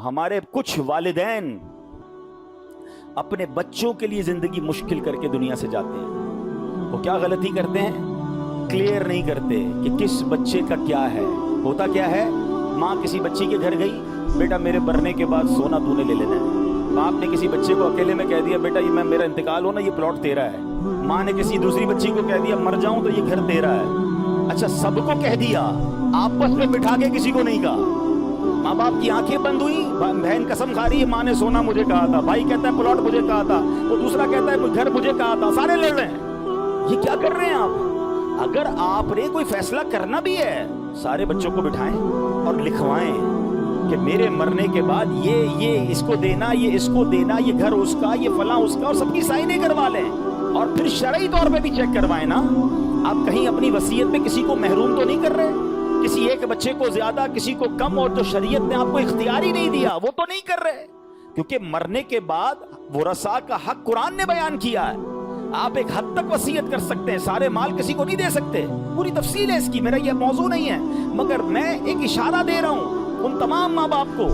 ہمارے کچھ والدین اپنے بچوں کے لیے زندگی مشکل کر کے دنیا سے جاتے ہیں. وہ کیا غلطی کرتے ہیں؟ کلیئر نہیں کرتے کہ کس بچے کا کیا ہے. ہوتا کیا ہے، ماں کسی بچی کے گھر گئی، بیٹا میرے مرنے کے بعد سونا تو نے لے لینا ہے. باپ نے کسی بچے کو اکیلے میں کہہ دیا بیٹا یہ میرا انتقال ہو نا یہ پلاٹ تیرا ہے. ماں نے کسی دوسری بچی کو کہہ دیا مر جاؤں تو یہ گھر تیرا ہے. اچھا سب کو کہہ دیا، آپس میں بٹھا کے کسی کو نہیں کہا. ماں باپ کی آنکھیں بند ہوئی، بہن قسم کھا رہی ہے ماں نے سونا مجھے کہا تھا، بھائی کہتا ہے پلاٹ مجھے کہا تھا، وہ دوسرا کہتا ہے گھر مجھے کہا تھا. سارے لڑ رہے ہیں. یہ کیا کر رہے ہیں آپ؟ اگر آپ نے کوئی فیصلہ کرنا بھی ہے سارے بچوں کو بٹھائیں اور لکھوائیں کہ میرے مرنے کے بعد یہ اس کو دینا، یہ اس کو دینا، یہ گھر اس کا، یہ فلاں اس کا، اور سب کی سائنیں کروا لیں. اور پھر شرعی طور پہ بھی چیک کروائیں نا. آپ کہیں اپنی وصیت میں کسی کو محروم تو نہیں کر رہے، کسی ایک بچے کو زیادہ کسی کو کم، اور جو شریعت نے آپ کو اختیار ہی نہیں دیا وہ تو نہیں کر رہے. کیونکہ مرنے کے بعد ورثاء کا حق قرآن نے بیان کیا ہے. آپ ایک حد تک وصیت کر سکتے ہیں، سارے مال کسی کو نہیں دے سکتے. پوری تفصیل ہے اس کی، میرا یہ موضوع نہیں ہے، مگر میں ایک اشارہ دے رہا ہوں ان تمام ماں باپ کو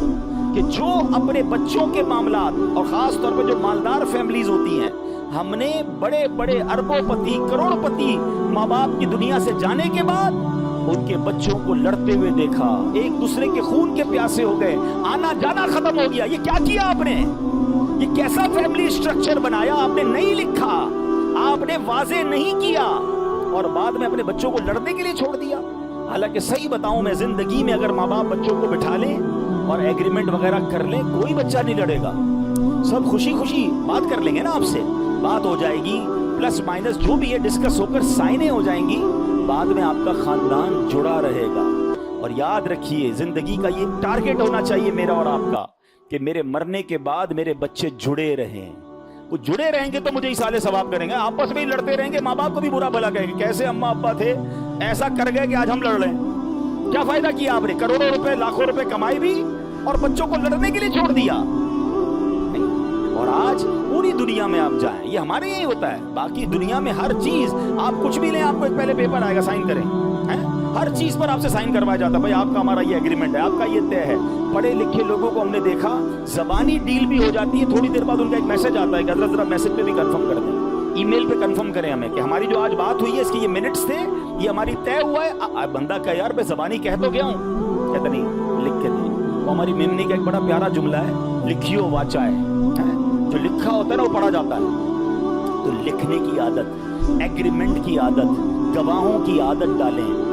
کہ جو اپنے بچوں کے معاملات، اور خاص طور پہ جو مالدار فیملیز ہوتی ہیں، ہم نے بڑے بڑے اربوں پتی کروڑ پتی ماں باپ کی دنیا سے جانے کے بعد ان کے بچوں کو لڑتے ہوئے دیکھا، ایک دوسرے کے خون کے پیاسے ہو گئے، آنا جانا ختم ہو گیا. یہ کیا کیا آپ نے؟ یہ کیسا فیملی سٹرکچر بنایا؟ آپ نے نہیں لکھا، آپ نے واضح نہیں کیا، اور بعد میں اپنے بچوں کو لڑنے کے لیے چھوڑ دیا. حالانکہ صحیح بتاؤں میں، زندگی میں اگر ماں باپ بچوں کو بٹھا لیں اور ایگریمنٹ وغیرہ کر لیں، کوئی بچہ نہیں لڑے گا. سب خوشی خوشی بات کر لیں گے نا، آپ سے بات ہو جائے گی، پلس مائنس جو بھی ہے ڈسکس ہو کر سائنیں ہو جائیں گی، بعد میں آپ کا خاندان جڑا رہے گا. اور یاد رکھیے زندگی کا یہ ٹارگٹ ہونا چاہیے میرا اور آپ کا کہ میرے مرنے کے بعد میرے بچے جڑے رہیں. وہ جڑے رہیں گے تو مجھے اصالے ثواب کریں گے. آپس میں ہی لڑتے رہیں گے، ماں باپ کو بھی برا بھلا کہیں گے کیسے اماں ابا تھے ایسا کر گئے کہ آج ہم لڑ رہے ہیں. کیا فائدہ کیا آپ نے؟ کروڑوں روپے لاکھوں روپے کمائی بھی اور بچوں کو لڑنے کے لیے چھوڑ دیا. اور آج پوری دنیا میں آپ جائیں، یہ ہمارے یہی ہوتا ہے. باقی دنیا میں ہر چیز آپ کچھ بھی لیں، آپ کو ایک پہلے پیپر آئے گا سائن کریں. ہر چیز پر آپ سے سائن کروایا جاتا ہے، بھائی آپ کا ہمارا یہ ایگریمنٹ ہے، آپ کا یہ طے ہے. پڑھے لکھے لوگوں کو ہم نے دیکھا زبانی ڈیل بھی ہو جاتی ہے، تھوڑی دیر بعد ان کا ایک میسج آتا ہے کہ حضرت ذرا میسج پہ بھی کنفرم کر دیں، ای میل پہ کنفرم کریں ہمیں کہ ہماری جو آج بات ہوئی ہے اس کی یہ منٹس تھے، یہ ہماری طے ہوا ہے. بندہ کہا یار میں زبانی کہہ تو گیا ہوں، کہتا نہیں لکھ کے دیں. وہ ہماری میمنی کا ایک بڑا پیارا جملہ ہے، لکھیو واچا ہے. جو لکھا ہوتا ہے نا وہ پڑھا جاتا ہے. تو لکھنے کی عادت، ایگریمنٹ کی عادت، گواہوں کی عادت ڈالیں.